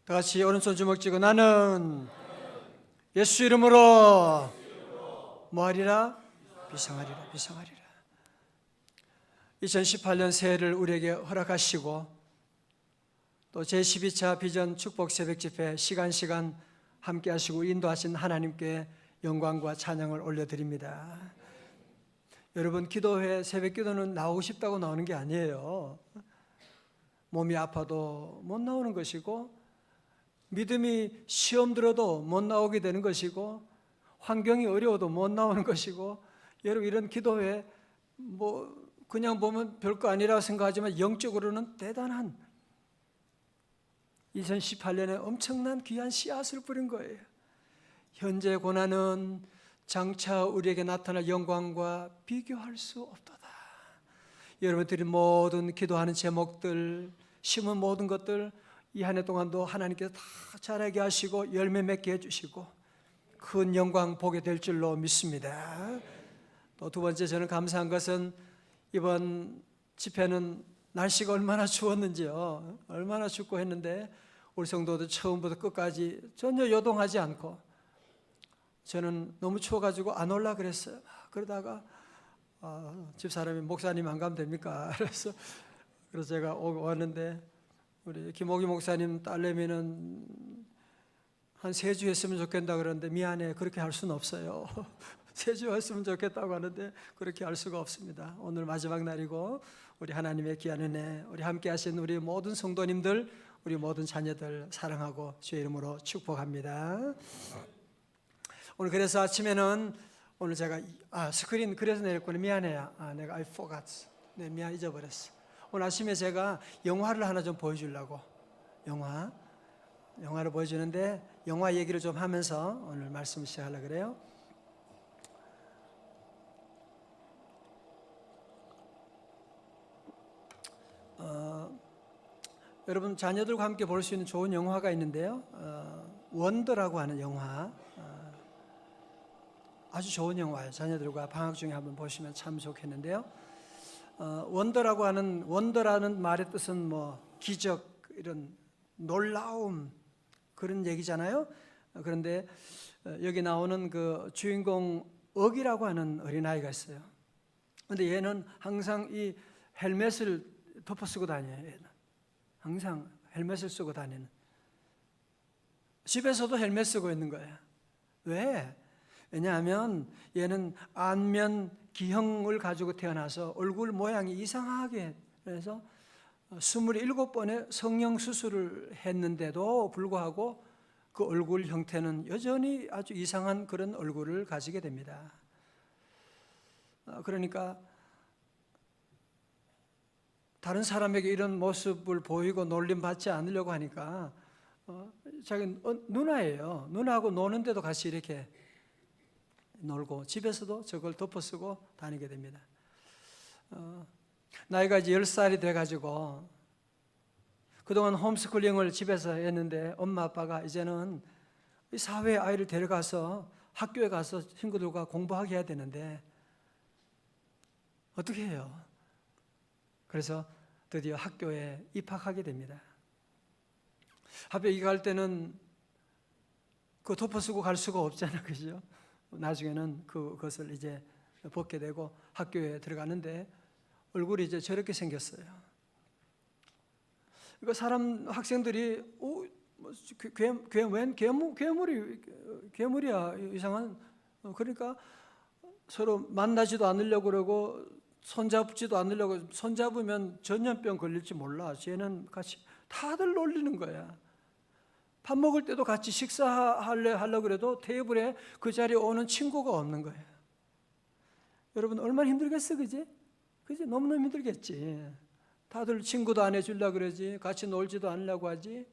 다 같이 오른손 주먹 쥐고 나는 예수 이름으로 뭐하리라? 비상하리라. 비상하리라. 2018년 새해를 우리에게 허락하시고 또 제12차 비전 축복 새벽 집회 시간 함께 하시고 인도하신 하나님께 영광과 찬양을 올려드립니다. 여러분, 기도회 새벽 기도는 나오고 싶다고 나오는 게 아니에요. 몸이 아파도 못 나오는 것이고, 믿음이 시험 들어도 못 나오게 되는 것이고, 환경이 어려워도 못 나오는 것이고, 여러분, 이런 기도회 그냥 보면 별거 아니라고 생각하지만 영적으로는 대단한 2018년에 엄청난 귀한 씨앗을 뿌린 거예요. 현재 고난은 장차 우리에게 나타날 영광과 비교할 수 없도다. 여러분들이 모든 기도하는 제목들, 심은 모든 것들 이 한 해 동안도 하나님께서 다 자라게 하시고 열매 맺게 해주시고 큰 영광 보게 될 줄로 믿습니다. 또 두 번째, 저는 감사한 것은 이번 집회는 날씨가 얼마나 추웠는지요. 얼마나 춥고 했는데 우리 성도들 처음부터 끝까지 전혀 요동하지 않고, 저는 너무 추워가지고 안 올라 그랬어요. 그러다가 집사람이 목사님 안 가면 됩니까? 그래서 제가 왔는데 우리 김옥희 목사님 딸내미는 한 3주 했으면 좋겠다 그러는데 미안해, 그렇게 할 수는 없어요. 3주 했으면 좋겠다고 하는데 그렇게 할 수가 없습니다. 오늘 마지막 날이고 우리 하나님의 귀한 은혜, 우리 함께 하신 우리 모든 성도님들, 우리 모든 자녀들 사랑하고 주의 이름으로 축복합니다. 오늘 그래서 아침에는 오늘 제가 스크린 그래서 내렸거든요. 미안해요. 내가 I forgot. 잊어버렸어. 오늘 아침에 제가 영화를 하나 좀 보여주려고 영화를 보여주는데 영화 얘기를 좀 하면서 오늘 말씀을 시작하려고 그래요. 여러분, 자녀들과 함께 볼 수 있는 좋은 영화가 있는데요. 원더라고 하는 영화, 아주 좋은 영화예요. 자녀들과 방학 중에 한번 보시면 참 좋겠는데요. 원더라는 말의 뜻은 기적, 이런 놀라움, 그런 얘기잖아요. 그런데 여기 나오는 그 주인공 억이라고 하는 어린아이가 있어요. 그런데 얘는 항상 이 헬멧을 덮어 쓰고 다녀요. 얘는 항상 헬멧을 쓰고 다니는. 집에서도 헬멧 쓰고 있는 거예요. 왜? 왜냐하면 얘는 안면 기형을 가지고 태어나서 얼굴 모양이 이상하게, 그래서 27번의 성형 수술을 했는데도 불구하고 그 얼굴 형태는 여전히 아주 이상한 그런 얼굴을 가지게 됩니다. 그러니까 다른 사람에게 이런 모습을 보이고 놀림받지 않으려고 하니까 자기 누나예요. 누나하고 노는데도 같이 이렇게 놀고 집에서도 저걸 덮어쓰고 다니게 됩니다. 나이가 이제 10살이 돼가지고 그동안 홈스쿨링을 집에서 했는데 엄마 아빠가 이제는 사회에 아이를 데려가서 학교에 가서 친구들과 공부하게 해야 되는데 어떻게 해요? 그래서 드디어 학교에 입학하게 됩니다. 학교에 갈 때는 그 덮어쓰고 갈 수가 없잖아요. 그죠? 나중에는 그것을 이제 벗게 되고 학교에 들어가는데 얼굴이 이제 저렇게 생겼어요. 그러니까 학생들이 괴물이야, 이상한. 그러니까 서로 만나지도 않으려고 그러고 손잡지도 않으려고. 손잡으면 전염병 걸릴지 몰라. 쟤는 같이 다들 놀리는 거야. 밥 먹을 때도 같이 식사하려고 그래도 테이블에 그 자리에 오는 친구가 없는 거예요. 여러분, 얼마나 힘들겠어, 그지? 너무너무 힘들겠지. 다들 친구도 안 해주려고 그러지. 같이 놀지도 않으려고 하지.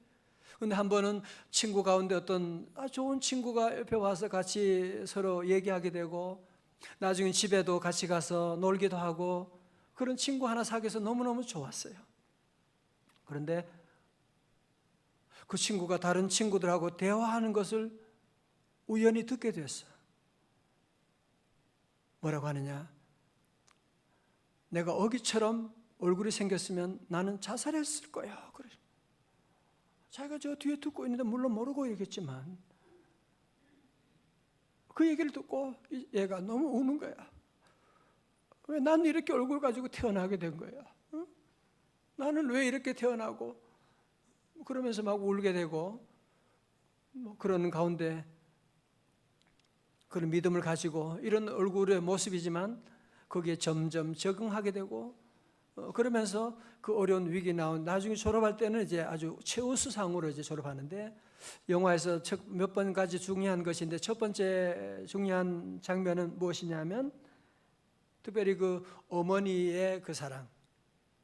근데 한 번은 친구 가운데 어떤 좋은 친구가 옆에 와서 같이 서로 얘기하게 되고, 나중에 집에도 같이 가서 놀기도 하고, 그런 친구 하나 사귀어서 너무너무 좋았어요. 그런데 그 친구가 다른 친구들하고 대화하는 것을 우연히 듣게 됐어요. 뭐라고 하느냐? 내가 어기처럼 얼굴이 생겼으면 나는 자살했을 거야. 그래. 자기가 저 뒤에 듣고 있는데 물론 모르고 얘기했지만 그 얘기를 듣고 얘가 너무 우는 거야. 왜 난 이렇게 얼굴 가지고 태어나게 된 거야? 응? 나는 왜 이렇게 태어나고? 그러면서 막 울게 되고 뭐 그러는 가운데 그런 믿음을 가지고 이런 얼굴의 모습이지만 거기에 점점 적응하게 되고 그러면서 그 어려운 위기 나온 나중에 졸업할 때는 이제 아주 최우수상으로 이제 졸업하는데 영화에서 몇 번까지 중요한 것인데 첫 번째 중요한 장면은 무엇이냐면 특별히 그 어머니의 그 사랑.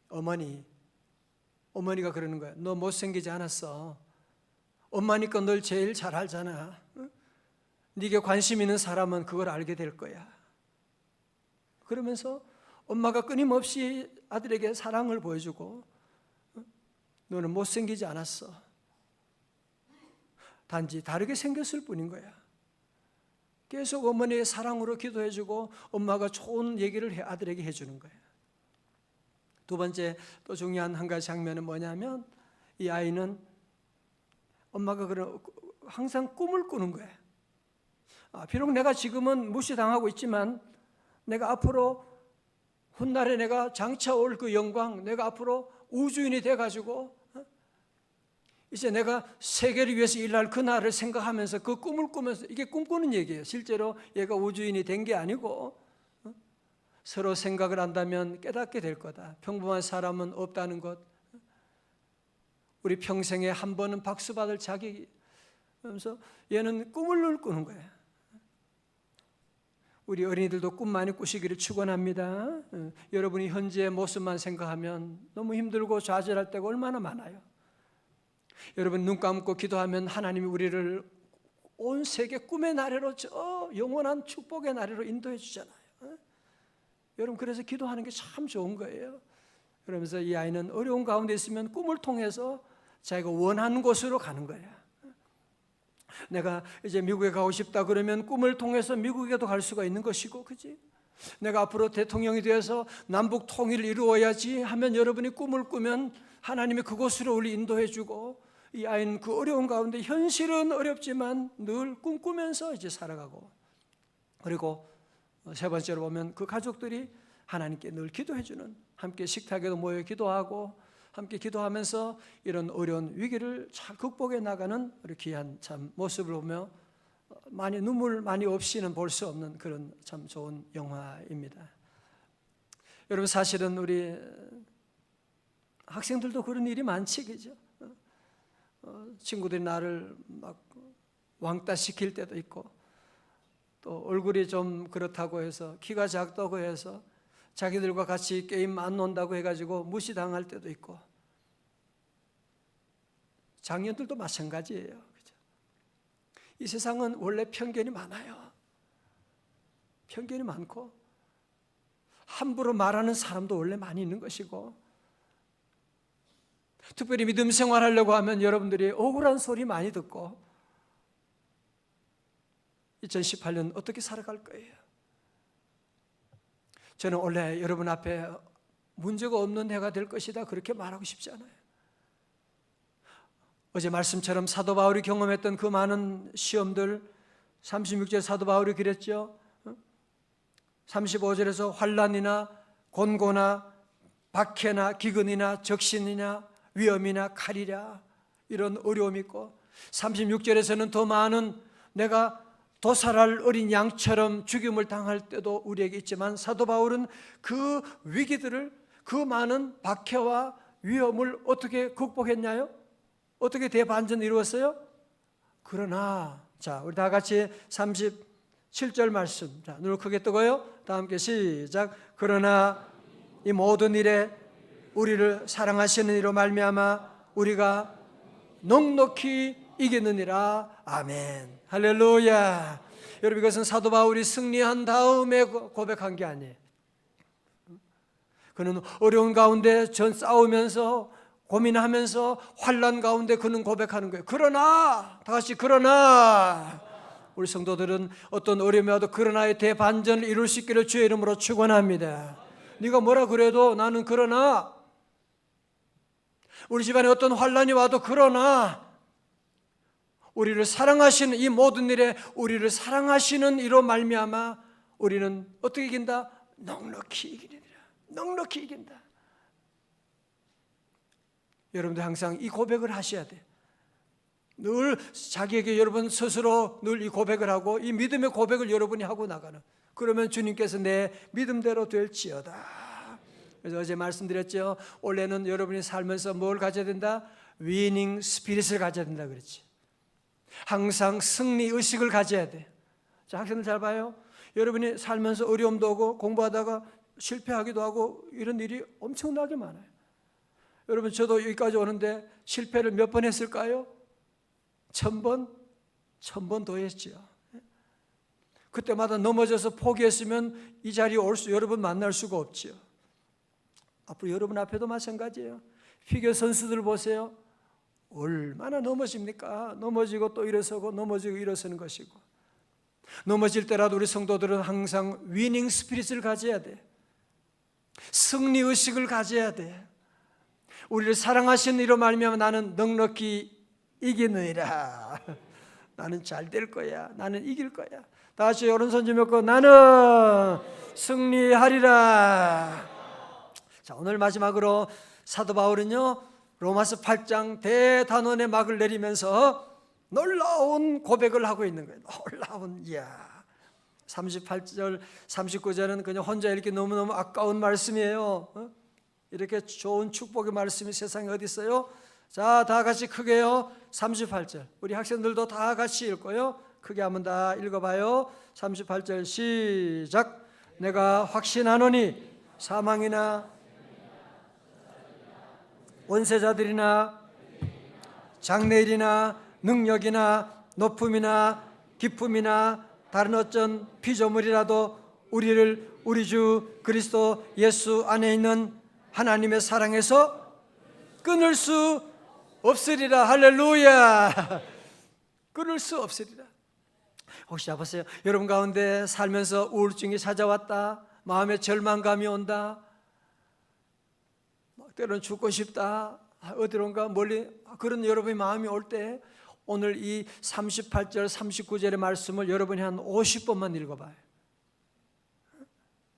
어머니가 그러는 거야. 너 못생기지 않았어. 엄마니까 널 제일 잘 알잖아. 응? 네게 관심 있는 사람은 그걸 알게 될 거야. 그러면서 엄마가 끊임없이 아들에게 사랑을 보여주고 너는 못생기지 않았어. 단지 다르게 생겼을 뿐인 거야. 계속 어머니의 사랑으로 기도해주고 엄마가 좋은 얘기를 아들에게 해주는 거야. 두 번째 또 중요한 한 가지 장면은 뭐냐면 이 아이는 엄마가 항상 꿈을 꾸는 거야. 비록 내가 지금은 무시당하고 있지만 내가 앞으로 훗날에 내가 장차올 그 영광, 내가 앞으로 우주인이 돼가지고 이제 내가 세계를 위해서 일할 그날을 생각하면서 그 꿈을 꾸면서 이게 꿈꾸는 얘기예요. 실제로 얘가 우주인이 된 게 아니고 서로 생각을 한다면 깨닫게 될 거다. 평범한 사람은 없다는 것. 우리 평생에 한 번은 박수 받을 자격이 하면서 얘는 꿈을 꾸는 거예요. 우리 어린이들도 꿈 많이 꾸시기를 축원합니다. 여러분이 현재의 모습만 생각하면 너무 힘들고 좌절할 때가 얼마나 많아요. 여러분 눈 감고 기도하면 하나님이 우리를 온 세계 꿈의 나래로 저 영원한 축복의 나래로 인도해 주잖아요. 여러분 그래서 기도하는 게 참 좋은 거예요. 그러면서 이 아이는 어려운 가운데 있으면 꿈을 통해서 자기가 원하는 곳으로 가는 거예요. 내가 이제 미국에 가고 싶다 그러면 꿈을 통해서 미국에도 갈 수가 있는 것이고, 그지? 내가 앞으로 대통령이 되어서 남북 통일을 이루어야지 하면 여러분이 꿈을 꾸면 하나님이 그곳으로 우리 인도해 주고, 이 아이는 그 어려운 가운데 현실은 어렵지만 늘 꿈꾸면서 이제 살아가고, 그리고 세 번째로 보면 그 가족들이 하나님께 늘 기도해 주는, 함께 식탁에도 모여 기도하고 함께 기도하면서 이런 어려운 위기를 잘 극복해 나가는 우리 귀한 참 모습을 보며 많이 눈물 많이 없이는 볼 수 없는 그런 참 좋은 영화입니다. 여러분 사실은 우리 학생들도 그런 일이 많지, 그죠? 친구들이 나를 막 왕따 시킬 때도 있고, 또 얼굴이 좀 그렇다고 해서, 키가 작다고 해서 자기들과 같이 게임 안 논다고 해가지고 무시당할 때도 있고, 장년들도 마찬가지예요. 그죠? 이 세상은 원래 편견이 많아요. 편견이 많고 함부로 말하는 사람도 원래 많이 있는 것이고, 특별히 믿음 생활하려고 하면 여러분들이 억울한 소리 많이 듣고 2018년 어떻게 살아갈 거예요? 저는 원래 여러분 앞에 문제가 없는 해가 될 것이다 그렇게 말하고 싶지 않아요. 어제 말씀처럼 사도 바울이 경험했던 그 많은 시험들, 36절 사도 바울이 그랬죠. 35절에서 환난이나 곤고나 박해나 기근이나 적신이나 위험이나 칼이랴, 이런 어려움이 있고, 36절에서는 더 많은 내가 도살할 어린 양처럼 죽임을 당할 때도 우리에게 있지만, 사도 바울은 그 위기들을, 그 많은 박해와 위험을 어떻게 극복했냐요? 어떻게 대반전 이루었어요? 그러나, 자, 우리 다 같이 37절 말씀, 자, 눈을 크게 뜨고요. 다 함께 시작. 그러나 이 모든 일에 우리를 사랑하시는 이로 말미암아 우리가 넉넉히 이기느니라. 아멘. 할렐루야. 여러분 이것은 사도 바울이 승리한 다음에 고백한 게 아니에요. 그는 어려운 가운데 전 싸우면서 고민하면서 환난 가운데 그는 고백하는 거예요. 그러나, 다 같이 그러나, 우리 성도들은 어떤 어려움이 와도 그러나의 대반전을 이룰 수 있기를 주의 이름으로 축원합니다. 네가 뭐라 그래도 나는 그러나, 우리 집안에 어떤 환난이 와도 그러나 우리를 사랑하시는 이 모든 일에 우리를 사랑하시는 이로 말미암아 우리는 어떻게 이긴다? 넉넉히 이기리라. 넉넉히 이긴다. 여러분들 항상 이 고백을 하셔야 돼요. 늘 자기에게 여러분 스스로 늘 이 고백을 하고 이 믿음의 고백을 여러분이 하고 나가는, 그러면 주님께서 내 믿음대로 될지어다. 그래서 어제 말씀드렸죠. 원래는 여러분이 살면서 뭘 가져야 된다? 위닝 스피릿을 가져야 된다 그랬지. 항상 승리 의식을 가져야 돼. 자, 학생들 잘 봐요. 여러분이 살면서 어려움도 오고 공부하다가 실패하기도 하고 이런 일이 엄청나게 많아요. 여러분, 저도 여기까지 오는데 실패를 몇 번 했을까요? 1000번? 1000번 더 했죠. 그때마다 넘어져서 포기했으면 이 자리에 여러분 만날 수가 없죠. 앞으로 여러분 앞에도 마찬가지예요. 피겨 선수들 보세요. 얼마나 넘어집니까? 넘어지고 또 일어서고 넘어지고 일어서는 것이고. 넘어질 때라도 우리 성도들은 항상 위닝 스피릿을 가져야 돼. 승리 의식을 가져야 돼. 우리를 사랑하시는 이로 말미암아 나는 넉넉히 이기느니라. 나는 잘 될 거야. 나는 이길 거야. 다 같이 오른손 좀 펴고 나는 승리하리라. 자, 오늘 마지막으로 사도 바울은요, 로마서 8장 대단원의 막을 내리면서 놀라운 고백을 하고 있는 거예요. 놀라운, 이야. 38절, 39절은 그냥 혼자 읽기 너무너무 아까운 말씀이에요. 이렇게 좋은 축복의 말씀이 세상에 어디 있어요? 자, 다 같이 크게요. 38절. 우리 학생들도 다 같이 읽고요. 크게 한번 다 읽어봐요. 38절 시작. 내가 확신하노니 사망이나 원세자들이나 장래일이나 능력이나 높음이나 기쁨이나 다른 어떤 피조물이라도 우리를 우리 주 그리스도 예수 안에 있는 하나님의 사랑에서 끊을 수 없으리라. 할렐루야. 끊을 수 없으리라. 혹시 보세요. 여러분 가운데 살면서 우울증이 찾아왔다. 마음에 절망감이 온다. 때로는 죽고 싶다. 어디론가 멀리, 그런 여러분의 마음이 올 때 오늘 이 38절 39절의 말씀을 여러분이 한 50번만 읽어봐요.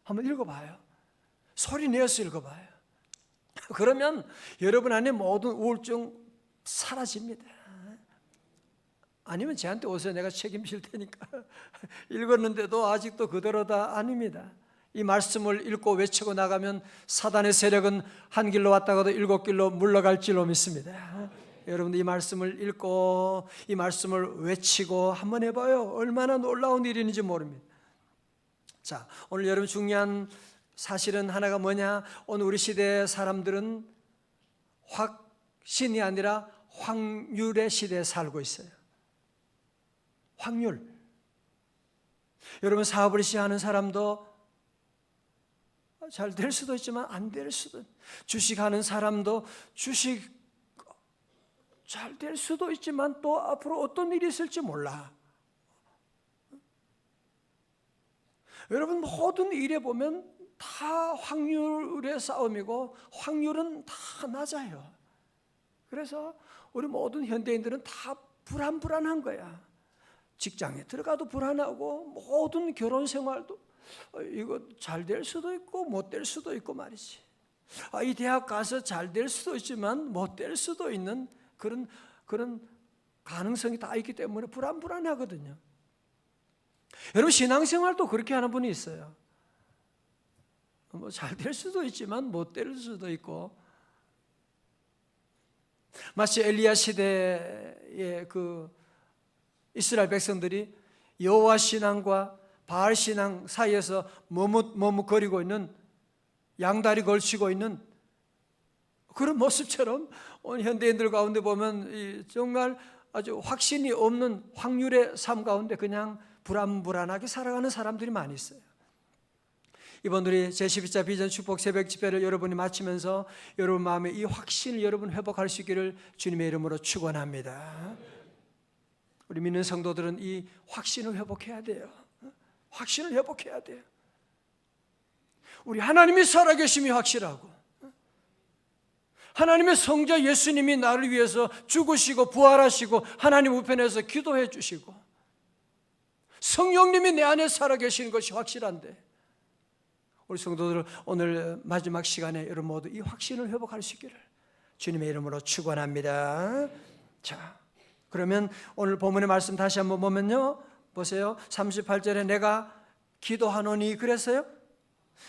한번 읽어봐요. 소리 내어서 읽어봐요. 그러면 여러분 안에 모든 우울증 사라집니다. 아니면 저한테 오세요. 내가 책임질 테니까. 읽었는데도 아직도 그대로다. 아닙니다. 이 말씀을 읽고 외치고 나가면 사단의 세력은 한 길로 왔다가도 7길로 물러갈 줄로 믿습니다. 여러분들 이 말씀을 읽고 이 말씀을 외치고 한번 해봐요. 얼마나 놀라운 일인지 모릅니다. 자, 오늘 여러분 중요한 사실은 하나가 뭐냐? 오늘 우리 시대의 사람들은 확신이 아니라 확률의 시대에 살고 있어요. 확률. 여러분 사업을 시작하는 사람도 잘 될 수도 있지만 안 될 수도, 주식하는 사람도 주식 잘 될 수도 있지만 또 앞으로 어떤 일이 있을지 몰라. 여러분 모든 일에 보면 다 확률의 싸움이고 확률은 다 낮아요. 그래서 우리 모든 현대인들은 다 불안한 거야. 직장에 들어가도 불안하고 모든 결혼 생활도 이거 잘 될 수도 있고 못 될 수도 있고 말이지. 이 대학 가서 잘 될 수도 있지만 못 될 수도 있는 그런 가능성이 다 있기 때문에 불안하거든요. 여러분 신앙생활도 그렇게 하는 분이 있어요. 뭐 잘 될 수도 있지만 못 될 수도 있고, 마치 엘리야 시대의 그 이스라엘 백성들이 여호와 신앙과 바알 신앙 사이에서 머뭇거리고 있는, 양다리 걸치고 있는 그런 모습처럼 오늘 현대인들 가운데 보면 정말 아주 확신이 없는 확률의 삶 가운데 그냥 불안하게 살아가는 사람들이 많이 있어요. 이번 우리 제12차 비전 축복 새벽 집회를 여러분이 마치면서 여러분 마음에 이 확신을 여러분 회복할 수 있기를 주님의 이름으로 축원합니다. 우리 믿는 성도들은 이 확신을 회복해야 돼요. 확신을 회복해야 돼요. 우리 하나님이 살아계심이 확실하고 하나님의 성자 예수님이 나를 위해서 죽으시고 부활하시고 하나님 우편에서 기도해 주시고 성령님이 내 안에 살아계시는 것이 확실한데, 우리 성도들 오늘 마지막 시간에 여러분 모두 이 확신을 회복할 수 있기를 주님의 이름으로 축원합니다. 자, 그러면 오늘 본문의 말씀 다시 한번 보면요, 보세요. 38절에 내가 기도하노니 그랬어요?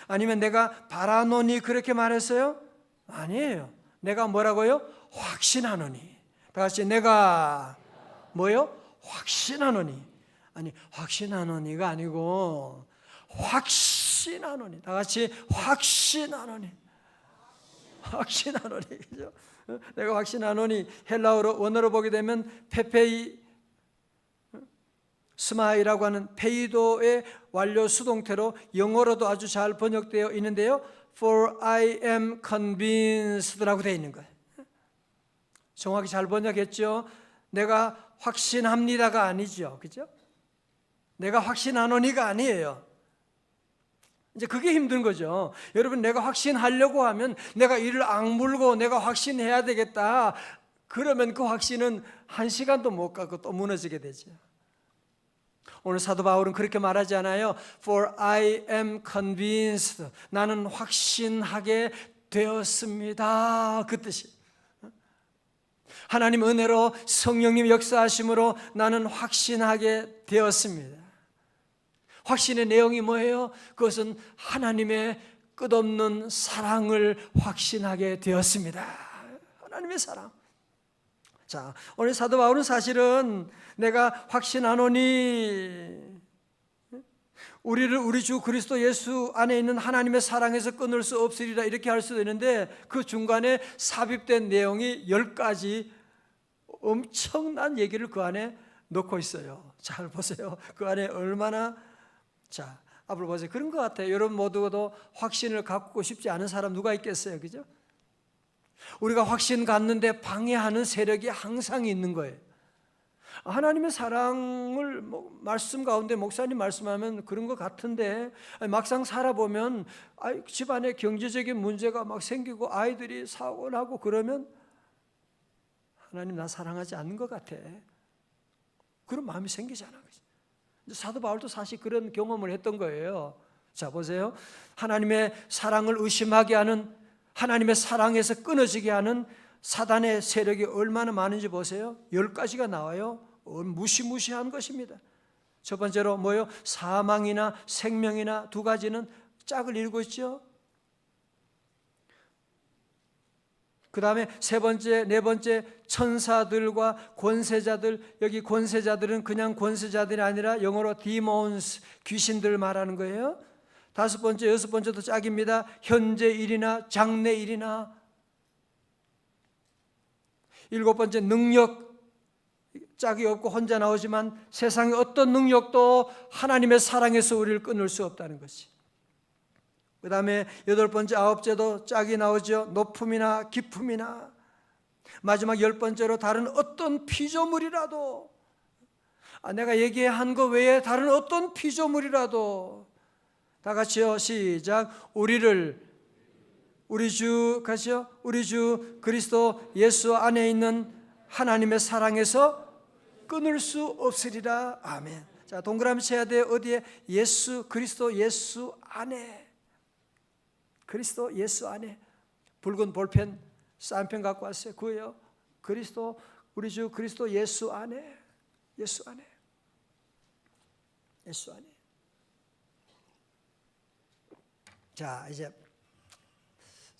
아니면 내가 바라노니 그렇게 말했어요? 아니에요. 내가 뭐라고요? 확신하노니. 다 같이 내가 뭐요? 확신하노니. 아니, 확신하노니가 아니고 확신하노니. 다 같이 확신하노니. 확신하노니. 그죠? 내가 확신하노니 헬라어로 원어로 보게 되면 페페이 스마이라고 하는 페이도의 완료 수동태로 영어로도 아주 잘 번역되어 있는데요, For I am convinced라고 되어 있는 거예요. 정확히 잘 번역했죠. 내가 확신합니다가 아니죠, 그죠? 내가 확신하노니가 아니에요. 이제 그게 힘든 거죠. 여러분, 내가 확신하려고 하면 내가 이를 악물고 내가 확신해야 되겠다, 그러면 그 확신은 한 시간도 못 가고 또 무너지게 되죠. 오늘 사도 바울은 그렇게 말하지 않아요? For I am convinced. 나는 확신하게 되었습니다. 그 뜻이. 하나님 은혜로 성령님 역사하심으로 나는 확신하게 되었습니다. 확신의 내용이 뭐예요? 그것은 하나님의 끝없는 사랑을 확신하게 되었습니다. 하나님의 사랑. 자, 오늘 사도 바울은 사실은 내가 확신하노니 우리를 우리 주 그리스도 예수 안에 있는 하나님의 사랑에서 끊을 수 없으리라 이렇게 할 수도 있는데, 그 중간에 삽입된 내용이 10가지 엄청난 얘기를 그 안에 넣고 있어요. 잘 보세요. 그 안에 얼마나, 자, 앞으로 보세요. 그런 것 같아요. 여러분 모두도 확신을 갖고 싶지 않은 사람 누가 있겠어요? 그죠? 우리가 확신 갖는데 방해하는 세력이 항상 있는 거예요. 하나님의 사랑을 말씀 가운데 목사님 말씀하면 그런 것 같은데, 막상 살아보면 집안에 경제적인 문제가 막 생기고 아이들이 사고 나고 그러면 하나님 나 사랑하지 않는 것 같아, 그런 마음이 생기잖아. 사도 바울도 사실 그런 경험을 했던 거예요. 자, 보세요. 하나님의 사랑을 의심하게 하는, 하나님의 사랑에서 끊어지게 하는 사단의 세력이 얼마나 많은지 보세요. 10가지가 나와요. 무시무시한 것입니다. 첫 번째로 뭐요? 사망이나 생명이나, 2가지는 짝을 이루고 있죠. 그 다음에 3번째, 4번째, 천사들과 권세자들. 여기 권세자들은 그냥 권세자들이 아니라 영어로 demons, 귀신들 말하는 거예요. 5번째, 6번째도 짝입니다. 현재 일이나 장래 일이나. 7번째, 능력. 짝이 없고 혼자 나오지만 세상의 어떤 능력도 하나님의 사랑에서 우리를 끊을 수 없다는 것이. 그 다음에 8번째, 9번째도 짝이 나오죠. 높음이나 깊음이나. 마지막 10번째로 다른 어떤 피조물이라도, 내가 얘기한 거 외에 다른 어떤 피조물이라도. 다 같이요, 시작. 우리를, 우리 주 가시죠. 우리 주 그리스도 예수 안에 있는 하나님의 사랑에서 끊을 수 없으리라. 아멘. 자, 동그라미 쳐야 돼요. 어디에? 예수, 그리스도 예수 안에. 그리스도 예수 안에. 붉은 볼펜, 사인펜 갖고 왔어요. 그거예요. 그리스도, 우리 주 그리스도 예수 안에. 예수 안에. 예수 안에. 자, 이제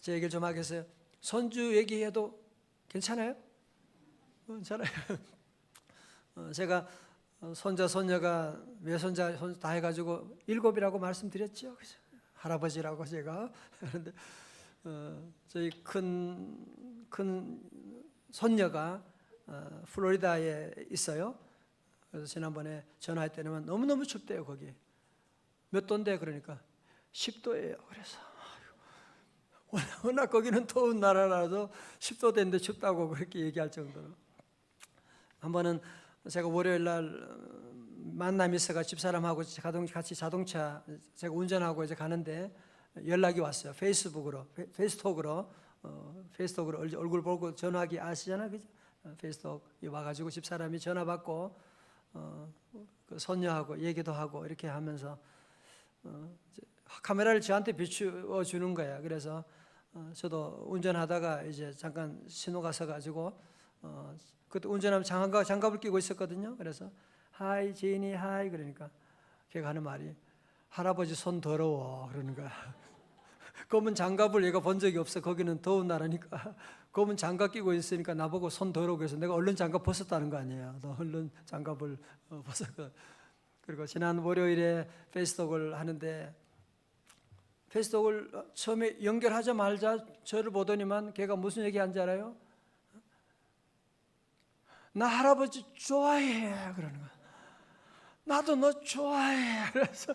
제 얘기를 좀 하겠어요. 손주 얘기해도 괜찮아요? 괜찮아요. 제가 손자, 손녀가 외손자, 손자 다 해가지고 7이라고 말씀드렸죠. 그죠? 할아버지라고 제가. 그런데 저희 큰 손녀가 플로리다에 있어요. 그래서 지난번에 전화할 때는 너무너무 춥대요. 거기 몇 도인데, 그러니까 10도예요. 그래서 워낙 거기는 더운 나라라서 10도 됐는데 춥다고 그렇게 얘기할 정도로. 한 번은 제가 월요일 날 만남이 있어가 집사람하고 같이 자동차 제가 운전하고 이제 가는데 연락이 왔어요. 페이스톡으로 페이스톡으로 얼굴 보고 전화하기 아시잖아, 그죠? 페이스톡에 와가지고 집사람이 전화 받고 그 손녀하고 얘기도 하고 이렇게 하면서 카메라를 저한테 비추어 주는 거야. 그래서 저도 운전하다가 이제 잠깐 신호가 서가지고 그때 운전하면 장갑을 끼고 있었거든요. 그래서 하이 제인이 하이 그러니까 걔가 하는 말이 할아버지 손 더러워 그러는 거야. 검은 장갑을 얘가 본 적이 없어. 거기는 더운 나라니까 검은 장갑 끼고 있으니까 나보고 손 더러워 해서 내가 얼른 장갑 벗었다는 거 아니에요. 너 얼른 장갑을 벗었고. 그리고 지난 월요일에 페이스톡을 하는데 페이스톡을 처음에 연결하자마자 저를 보더니만 걔가 무슨 얘기하는지 알아요? 나 할아버지 좋아해 그러는 거야. 나도 너 좋아해. 그래서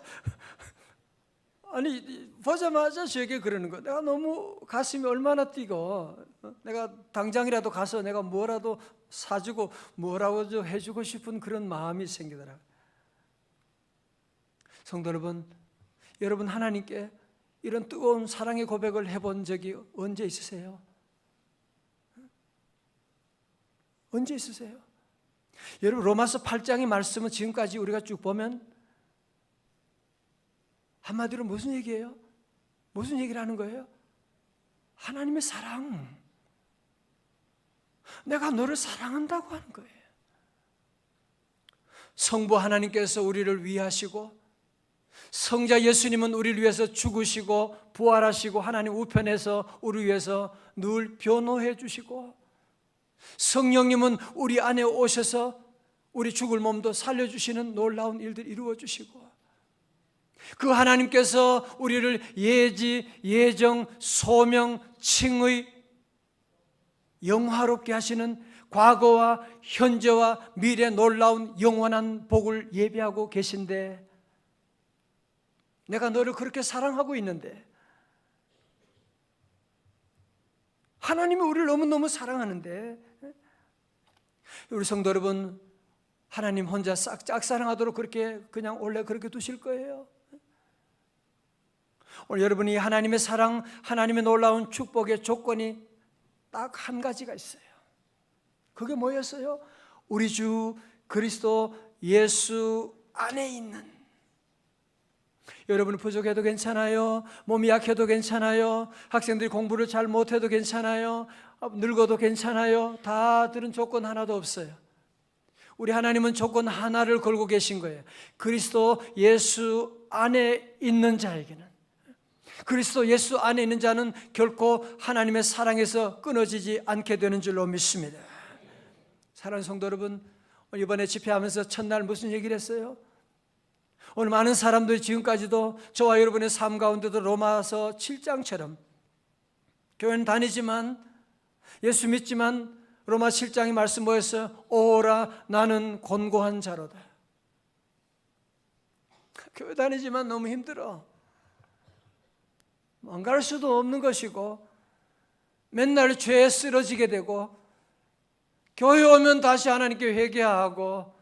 아니 보자마자 저에게 그러는 거야. 내가 너무 가슴이 얼마나 뛰고 내가 당장이라도 가서 내가 뭐라도 사주고 뭐라고 좀 해주고 싶은 그런 마음이 생기더라고요. 성도 여러분 하나님께 이런 뜨거운 사랑의 고백을 해본 적이 언제 있으세요? 언제 있으세요? 여러분 로마서 8장의 말씀은 지금까지 우리가 쭉 보면 한마디로 무슨 얘기예요? 무슨 얘기를 하는 거예요? 하나님의 사랑. 내가 너를 사랑한다고 하는 거예요. 성부 하나님께서 우리를 위하시고 성자 예수님은 우리를 위해서 죽으시고 부활하시고 하나님 우편에서 우리 위해서 늘 변호해 주시고 성령님은 우리 안에 오셔서 우리 죽을 몸도 살려주시는 놀라운 일들 이루어 주시고 그 하나님께서 우리를 예지, 예정, 소명, 칭의 영화롭게 하시는 과거와 현재와 미래 놀라운 영원한 복을 예비하고 계신데 내가 너를 그렇게 사랑하고 있는데 하나님이 우리를 너무너무 사랑하는데 우리 성도 여러분 하나님 혼자 싹 짝사랑하도록 그렇게 그냥 원래 그렇게 두실 거예요? 오늘 여러분이 하나님의 사랑, 하나님의 놀라운 축복의 조건이 딱 한 가지가 있어요. 그게 뭐였어요? 우리 주 그리스도 예수 안에 있는 여러분 부족해도 괜찮아요. 몸이 약해도 괜찮아요. 학생들이 공부를 잘 못해도 괜찮아요. 늙어도 괜찮아요. 다 들은 조건 하나도 없어요. 우리 하나님은 조건 하나를 걸고 계신 거예요. 그리스도 예수 안에 있는 자에게는 그리스도 예수 안에 있는 자는 결코 하나님의 사랑에서 끊어지지 않게 되는 줄로 믿습니다. 사랑하는 성도 여러분, 이번에 집회하면서 첫날 무슨 얘기를 했어요? 오늘 많은 사람들이 지금까지도 저와 여러분의 삶 가운데도 로마서 7장처럼 교회는 다니지만 예수 믿지만 로마 7장의 말씀 뭐였어요? 오라 나는 곤고한 자로다. 교회 다니지만 너무 힘들어. 안 갈 수도 없는 것이고 맨날 죄에 쓰러지게 되고 교회 오면 다시 하나님께 회개하고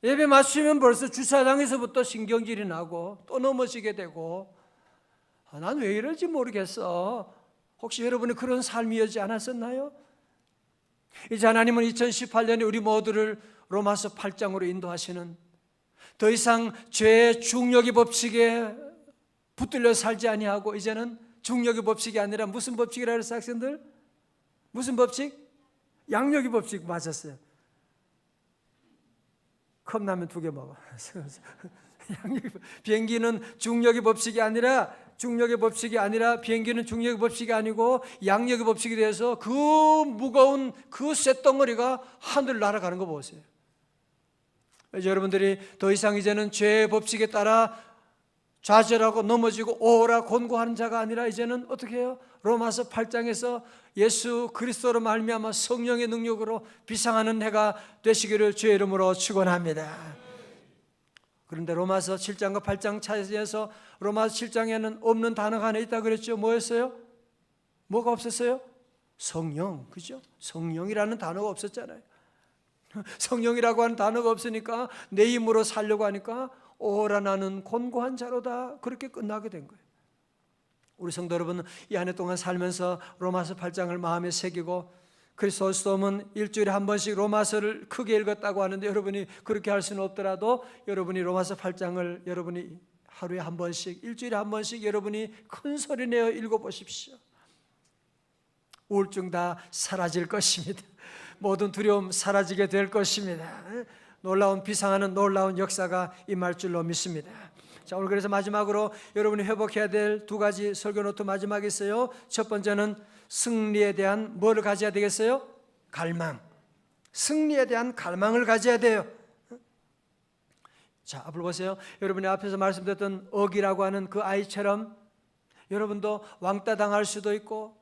예배 마치면 벌써 주차장에서부터 신경질이 나고 또 넘어지게 되고 난 왜 이러지 모르겠어. 혹시 여러분이 그런 삶이었지 않았었나요? 이제 하나님은 2018년에 우리 모두를 로마서 8장으로 인도하시는 더 이상 죄의 중력의 법칙에 붙들려 살지 아니하고 이제는 중력의 법칙이 아니라 무슨 법칙이라 그랬어요 학생들? 무슨 법칙? 양력의 법칙 맞았어요. 컵라면 2개 먹어. 비행기는 중력의 법칙이 아니라 비행기는 중력의 법칙이 아니고 양력의 법칙이 돼서 그 무거운 그 쇳덩어리가 하늘 날아가는 거 보세요. 이제 여러분들이 더 이상 이제는 죄의 법칙에 따라 좌절하고 넘어지고 오라 곤고하는 자가 아니라 이제는 어떻게 해요? 로마서 8장에서 예수 그리스도로 말미암아 성령의 능력으로 비상하는 해가 되시기를 주의 이름으로 축원합니다. 그런데 로마서 7장과 8장 차이에서 로마서 7장에는 없는 단어가 하나 있다 그랬죠. 뭐였어요? 뭐가 없었어요? 성령, 그죠? 성령이라는 단어가 없었잖아요. 성령이라고 하는 단어가 없으니까 내 힘으로 살려고 하니까 오라 나는 곤고한 자로다 그렇게 끝나게 된 거예요. 우리 성도 여러분, 이 한 해 동안 살면서 로마서 8장을 마음에 새기고 크리스토스톰은 일주일에 한 번씩 로마서를 크게 읽었다고 하는데 여러분이 그렇게 할 수는 없더라도 여러분이 로마서 8장을 여러분이 하루에 한 번씩, 일주일에 한 번씩 여러분이 큰 소리 내어 읽어보십시오. 우울증 다 사라질 것입니다. 모든 두려움 사라지게 될 것입니다. 놀라운 비상하는 놀라운 역사가 임할 줄로 믿습니다. 자, 오늘 그래서 마지막으로 여러분이 회복해야 될 두 가지 설교 노트 마지막에 있어요. 첫 번째는 승리에 대한 뭐를 가져야 되겠어요? 갈망. 승리에 대한 갈망을 가져야 돼요. 자, 앞으로 보세요. 여러분이 앞에서 말씀드렸던 억이라고 하는 그 아이처럼 여러분도 왕따 당할 수도 있고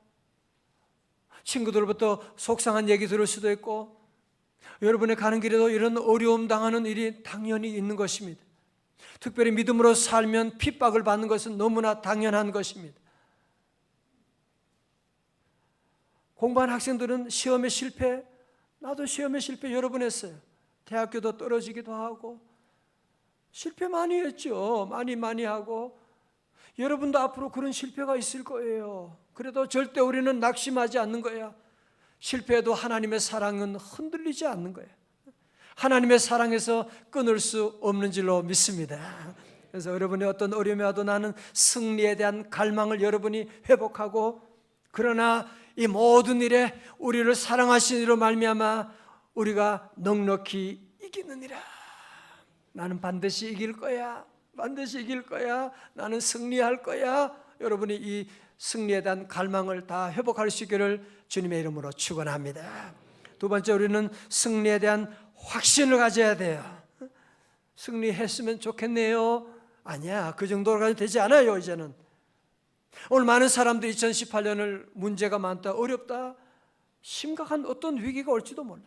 친구들로부터 속상한 얘기 들을 수도 있고 여러분의 가는 길에도 이런 어려움 당하는 일이 당연히 있는 것입니다. 특별히 믿음으로 살면 핍박을 받는 것은 너무나 당연한 것입니다. 공부한 학생들은 시험에 실패, 나도 시험에 실패 여러 번 했어요. 대학교도 떨어지기도 하고 실패 많이 했죠. 많이 하고 여러분도 앞으로 그런 실패가 있을 거예요. 그래도 절대 우리는 낙심하지 않는 거야. 실패해도 하나님의 사랑은 흔들리지 않는 거예요. 하나님의 사랑에서 끊을 수 없는 줄로 믿습니다. 그래서 여러분이 어떤 어려움이 와도 나는 승리에 대한 갈망을 여러분이 회복하고 그러나 이 모든 일에 우리를 사랑하신 이로 말미암아 우리가 넉넉히 이기느니라. 나는 반드시 이길 거야. 반드시 이길 거야. 나는 승리할 거야. 여러분이 이 승리에 대한 갈망을 다 회복할 수 있기를 주님의 이름으로 축원합니다. 두 번째, 우리는 승리에 대한 확신을 가져야 돼요. 승리했으면 좋겠네요. 아니야, 그 정도까지 되지 않아요. 이제는 오늘 많은 사람들이 2018년을 문제가 많다, 어렵다, 심각한 어떤 위기가 올지도 몰라요.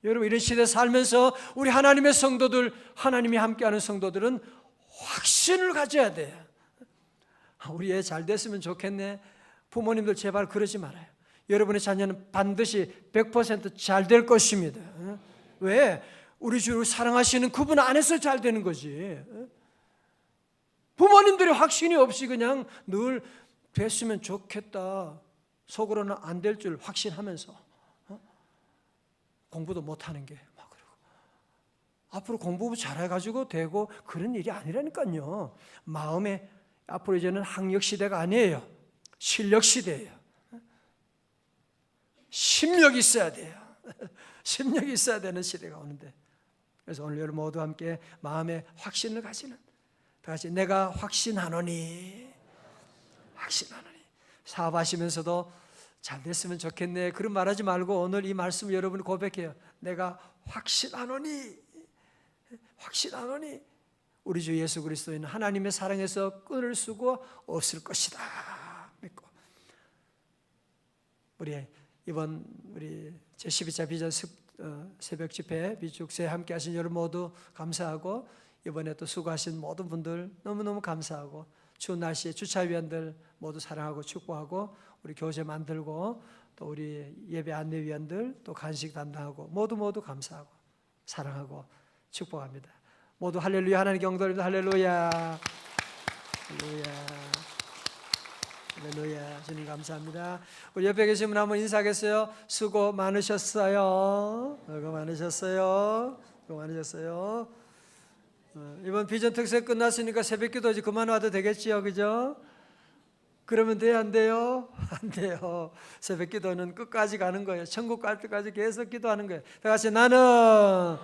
여러분, 이런 시대에 살면서 우리 하나님의 성도들, 하나님이 함께하는 성도들은 확신을 가져야 돼요. 우리 애 잘 됐으면 좋겠네. 부모님들 제발 그러지 말아요. 여러분의 자녀는 반드시 100% 잘 될 것입니다. 왜? 우리 주를 사랑하시는 그분 안에서 잘 되는 거지. 부모님들이 확신이 없이 그냥 늘 됐으면 좋겠다, 속으로는 안 될 줄 확신하면서 공부도 못하는 게 막 그러고 앞으로 공부 잘해가지고 되고 그런 일이 아니라니까요. 마음에 앞으로 이제는 학력 시대가 아니에요. 실력 시대예요. 심력이 있어야 돼요. 심력이 있어야 되는 시대가 오는데, 그래서 오늘 여러분 모두 함께 마음에 확신을 가지는, 다 같이 내가 확신하노니, 확신하노니. 사업하시면서도 잘 됐으면 좋겠네 그런 말하지 말고 오늘 이 말씀을 여러분이 고백해요. 내가 확신하노니, 확신하노니 우리 주 예수 그리스도인 하나님의 사랑에서 끊을 수가 없을 것이다 믿고, 이번 우리 제12차 비전 새벽 집회 비축세 함께 하신 여러분 모두 감사하고, 이번에 또 수고하신 모든 분들 너무너무 감사하고, 추운 날씨에 주차위원들 모두 사랑하고 축복하고, 우리 교재 만들고 또 우리 예배 안내위원들 또 간식 담당하고 모두 감사하고 사랑하고 축복합니다. 모두 할렐루야. 하나님 경도입니다. 할렐루야. 할렐루야. 할렐루야. 주님 감사합니다. 우리 옆에 계신 분 한번 인사하겠어요? 수고 많으셨어요. 수고 많으셨어요. 수고 많으셨어요. 이번 비전 특세 끝났으니까 새벽기도 이제 그만 와도 되겠지요, 그죠? 그러면 돼요, 안 돼요? 안 돼요. 새벽기도는 끝까지 가는 거예요. 천국 갈 때까지 계속 기도하는 거예요. 다 같이 나는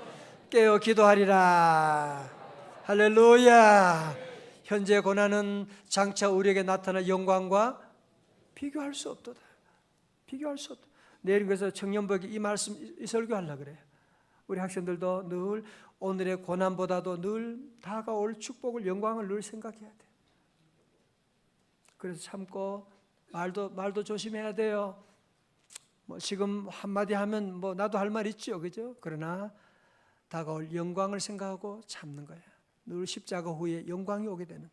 깨어 기도하리라. 할렐루야. 현재 고난은 장차 우리에게 나타날 영광과 비교할 수 없도다. 비교할 수 없다. 내일 그래서 청년부에게 이 말씀, 이 설교하려고 그래요. 우리 학생들도 늘 오늘의 고난보다도 늘 다가올 축복을, 영광을 늘 생각해야 돼. 그래서 참고 말도 조심해야 돼요. 뭐 지금 한마디 하면 뭐 나도 할 말 있죠, 그죠? 그러나 다가올 영광을 생각하고 참는 거야. 늘 십자가 후에 영광이 오게 되는.